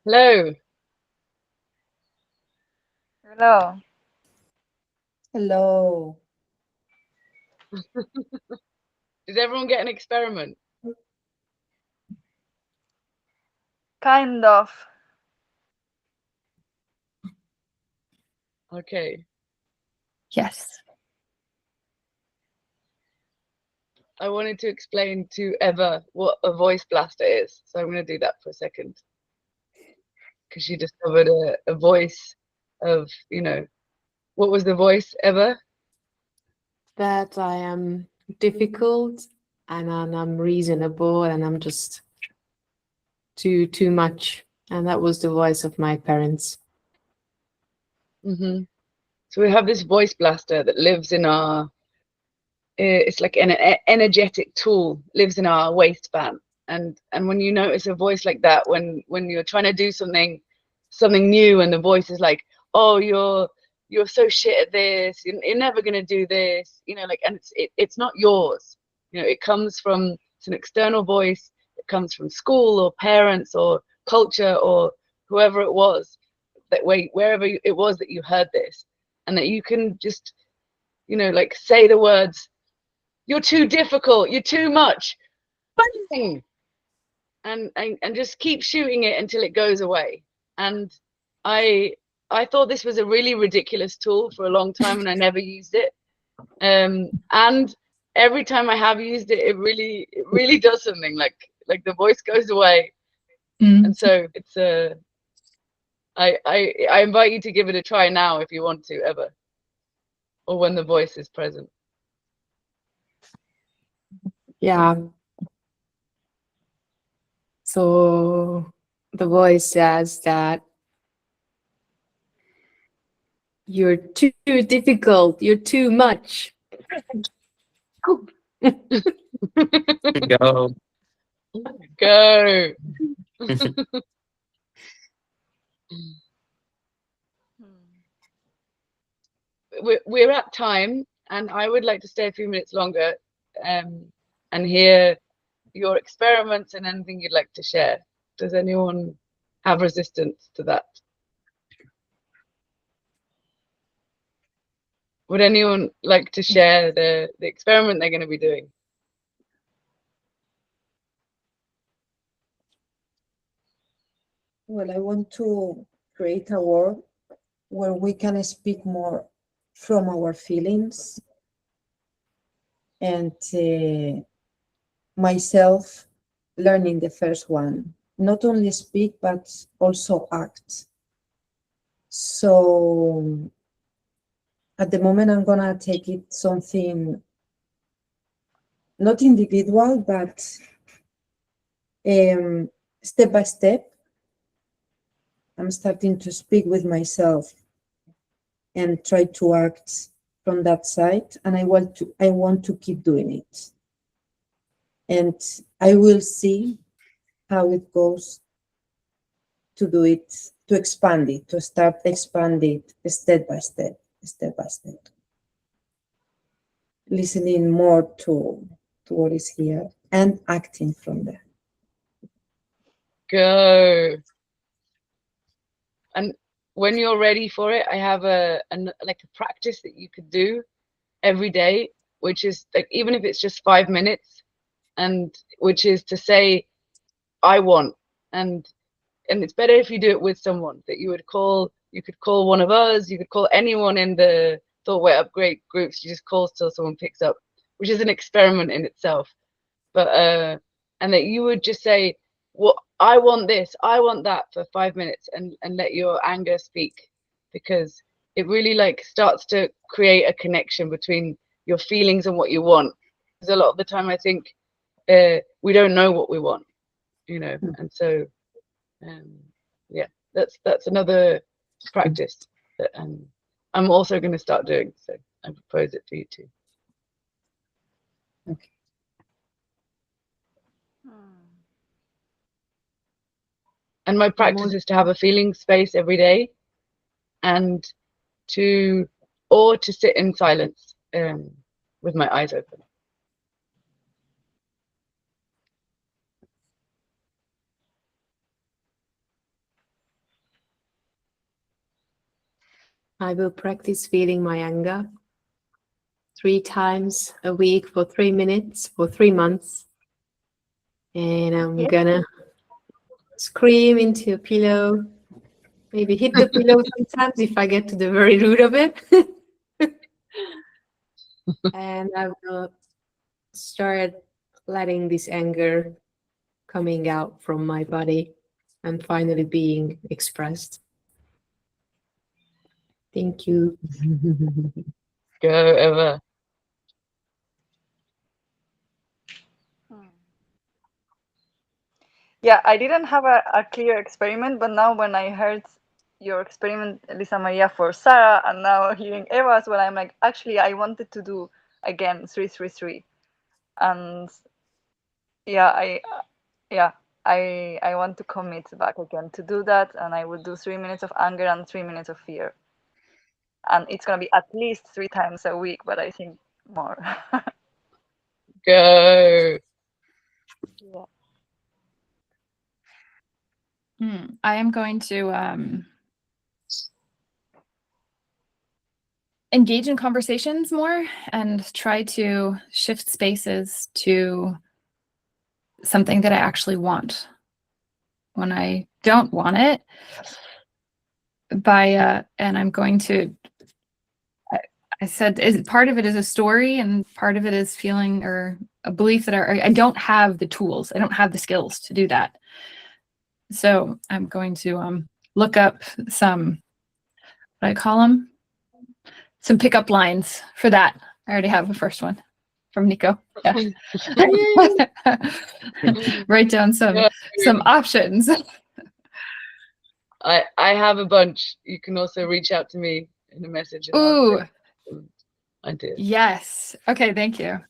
Hello. Hello. Hello. Did everyone get an experiment? Kind of. Okay. Yes. I wanted to explain to Eva what a voice blaster is, so I'm going to do that for a second. Because she discovered a voice of, you know, what was the voice, Eva? That I am difficult and I'm reasonable and I'm just too much. And that was the voice of my parents. Mm-hmm. So we have this voice blaster that lives in our, it's like an energetic tool, lives in our waistband. And when you notice a voice like that, when you're trying to do something new, and the voice is like, oh, you're so shit at this, you're never gonna do this, you know, like, and it's not yours, you know, it comes from, it's an external voice, it comes from school or parents or culture or whoever it was, that wherever it was that you heard this, and that you can just, you know, like, say the words, you're too difficult, you're too much, bang! And just keep shooting it until it goes away. And I thought this was a really ridiculous tool for a long time, and I never used it. And every time I have used it, it really does something. Like the voice goes away. And so it's I invite you to give it a try now if you want to, ever, or when the voice is present. Yeah. So the voice says that you're too difficult, you're too much. Go. Go. We're at time, and I would like to stay a few minutes longer, and hear your experiments and anything you'd like to share. Does anyone have resistance to that? Would anyone like to share the experiment they're going to be doing? Well, I want to create a world where we can speak more from our feelings, and myself learning the first one, not only speak but also act. So at the moment I'm gonna take it something not individual, but step by step. I'm starting to speak with myself and try to act from that side, and I want to keep doing it. And I will see how it goes to do it, to expand it, to start expand it step by step, step by step. Listening more to what is here and acting from there. Go. And when you're ready for it, I have like a practice that you could do every day, which is like, even if it's just 5 minutes, and which is to say, I want. And it's better if you do it with someone that you would call. You could call one of us, you could call anyone in the Thoughtware upgrade groups. You just call till someone picks up, which is an experiment in itself. But and that you would just say, well, I want this, I want that, for 5 minutes, and let your anger speak, because it really like starts to create a connection between your feelings and what you want. Because a lot of the time I think we don't know what we want, you know. And so yeah, that's another practice that I'm also going to start doing, so I propose it for you too. Okay. And my practice is to have a feeling space every day, and to sit in silence with my eyes open. I will practice feeling my anger 3 times a week for 3 minutes for 3 months. And I'm Okay. gonna scream into a pillow, maybe hit the pillow sometimes if I get to the very root of it. And I will start letting this anger coming out from my body and finally being expressed. Thank you. Go, Eva. Yeah, I didn't have a clear experiment, but now when I heard your experiment, Lisa Maria, for Sarah, and now hearing Eva as well, I'm like, actually, I wanted to do again 333, and yeah, I want to commit back again to do that, and I will do 3 minutes of anger and 3 minutes of fear, and it's gonna be at least 3 times a week, but I think more. Go. Yeah. I am going to engage in conversations more and try to shift spaces to something that I actually want when I don't want it. And I'm going to, I said, part of it is a story and part of it is feeling or a belief that I don't have the tools. I don't have the skills to do that. So I'm going to look up some, what do I call them? Some pickup lines for that. I already have a first one from Nico. Yeah. Write down some options. I have a bunch. You can also reach out to me in a message. And Ooh. I do. Yes. Okay, thank you.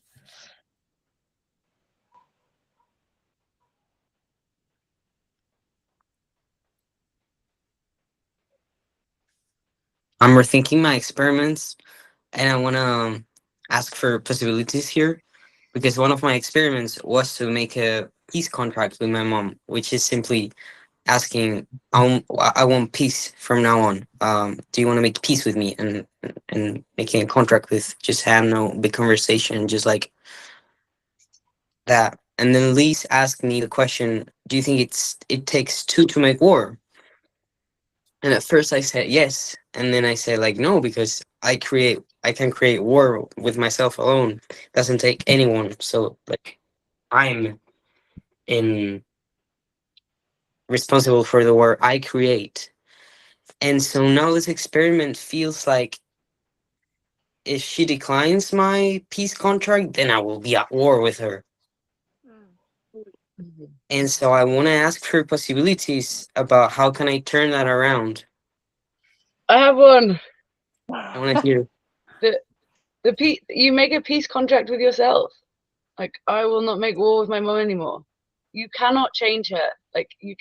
I'm rethinking my experiments, and I want to ask for possibilities here, because one of my experiments was to make a peace contract with my mom, which is simply asking, I want peace from now on. Do you want to make peace with me? And making a contract with just have no big conversation, just like that. And then Lise asked me the question, do you think it takes 2 to make war? And at first I said yes, and then I said like no, because I can create war with myself alone. Doesn't take anyone. So like I'm in responsible for the war I create. And so now this experiment feels like if she declines my peace contract, then I will be at war with her. And so I want to ask for possibilities about how can I turn that around. I have one. I want to hear. You make a peace contract with yourself. Like, I will not make war with my mom anymore. You cannot change her. Like, you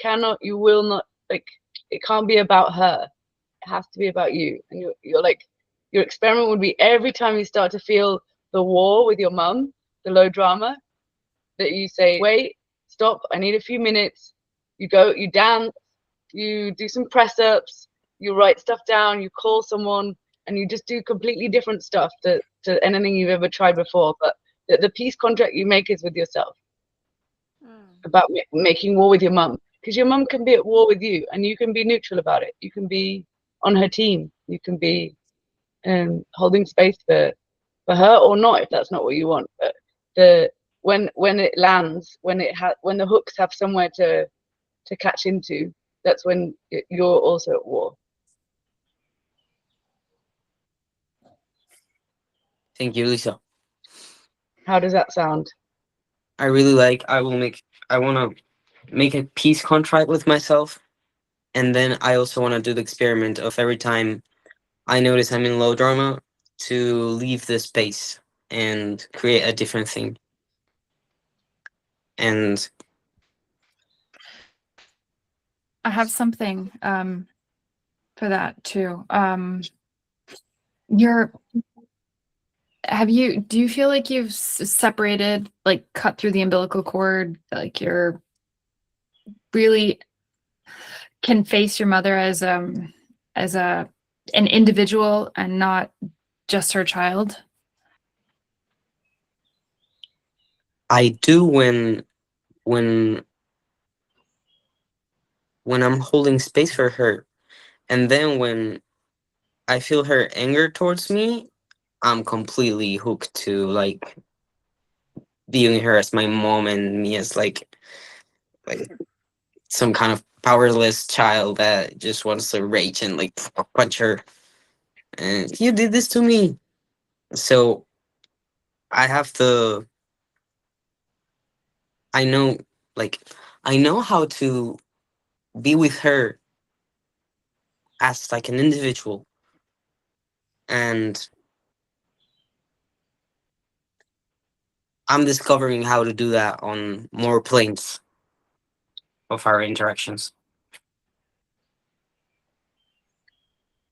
will not, like, it can't be about her. It has to be about you. And you're like, your experiment would be every time you start to feel the war with your mum, the low drama, that you say, wait, stop, I need a few minutes. You go, you dance, you do some press ups, you write stuff down, you call someone, and you just do completely different stuff to anything you've ever tried before. But the peace contract you make is with yourself, about making war with your mum, because your mum can be at war with you and you can be neutral about it. You can be on her team, you can be holding space for her or not, if that's not what you want. But when it lands, when the hooks have somewhere to catch into, that's when you're also at war. Thank you, Lisa. How does that sound? I want to make a peace contract with myself. And then I also want to do the experiment of every time I notice I'm in low drama to leave the space and create a different thing. And I have something for that too. Do you feel like you've separated, like cut through the umbilical cord, like you're really can face your mother as a an individual and not just her child? I do when I'm holding space for her, and then when I feel her anger towards me, I'm completely hooked to like viewing her as my mom and me as like some kind of powerless child that just wants to rage and like punch her. And you did this to me. So I have to. I know, like, I know how to be with her as like an individual, and I'm discovering how to do that on more planes of our interactions.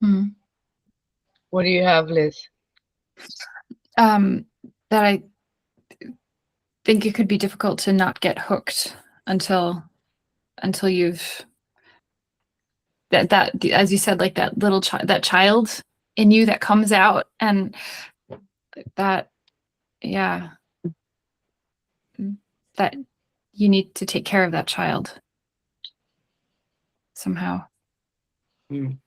Hmm. What do you have, Liz? That I think it could be difficult to not get hooked until you've that as you said, like that little child, that child in you that comes out, and that, yeah, that you need to take care of that child somehow. Mm.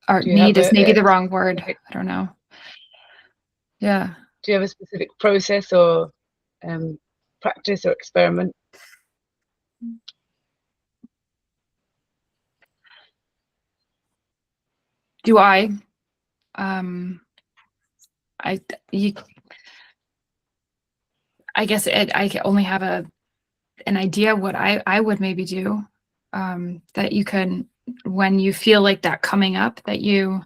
Or Do you have need is maybe the wrong a word. specific- I don't know. Yeah. Do you have a specific process or practice or experiment? Do I? I you, I guess I only have an idea what I would maybe do. That you can, when you feel like that coming up, that you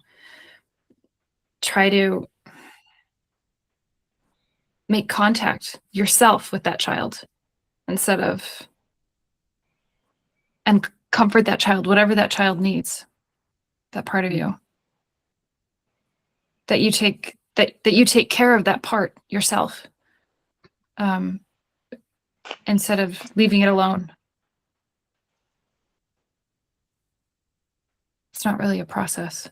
try to make contact yourself with that child instead of, and comfort that child, whatever that child needs, that part of you. That you take care of that part yourself, instead of leaving it alone. It's not really a process.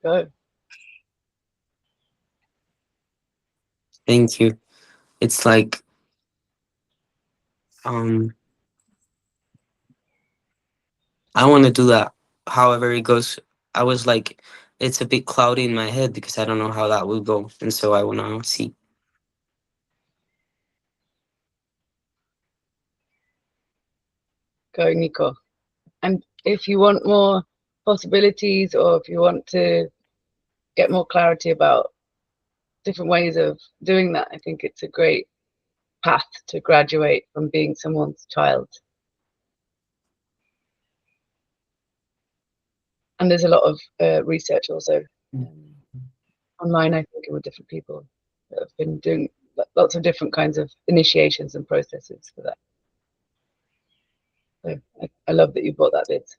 Go. Thank you. It's like I want to do that. However it goes, I was like, it's a bit cloudy in my head because I don't know how that will go, and so I want to see. Go, Nico. And if you want more possibilities, or if you want to get more clarity about different ways of doing that, I think it's a great path to graduate from being someone's child. And there's a lot of research also online, I think, with different people that have been doing lots of different kinds of initiations and processes for that. So I love that you brought that, Liz.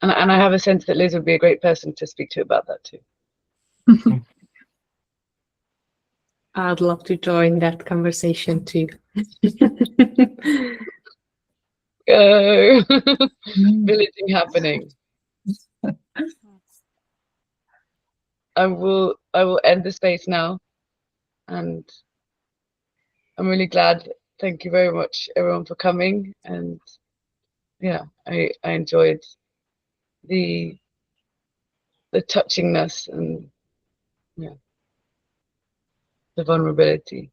And I have a sense that Liz would be a great person to speak to about that too. I'd love to join that conversation too. Go. Villaging happening. I will end the space now, and I'm really glad. Thank you very much, everyone, for coming. And yeah, I enjoyed the touchingness and, yeah, the vulnerability.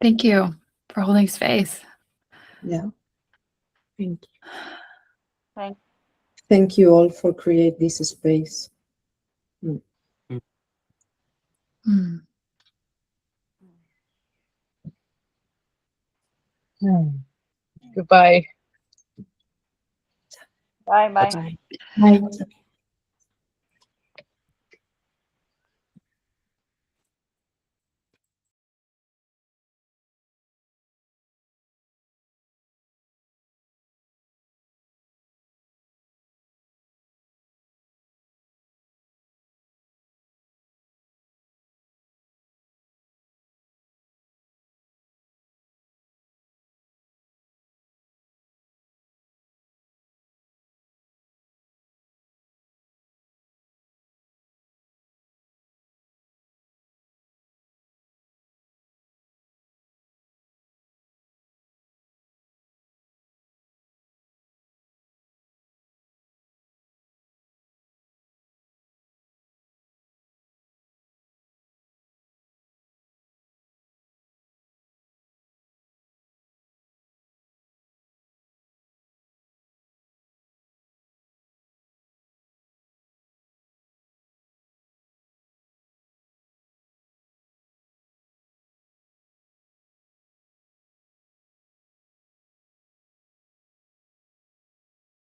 Thank you for holding space. Yeah. Thank you. Thank you all for create this space. Goodbye. Bye bye. Bye. Bye.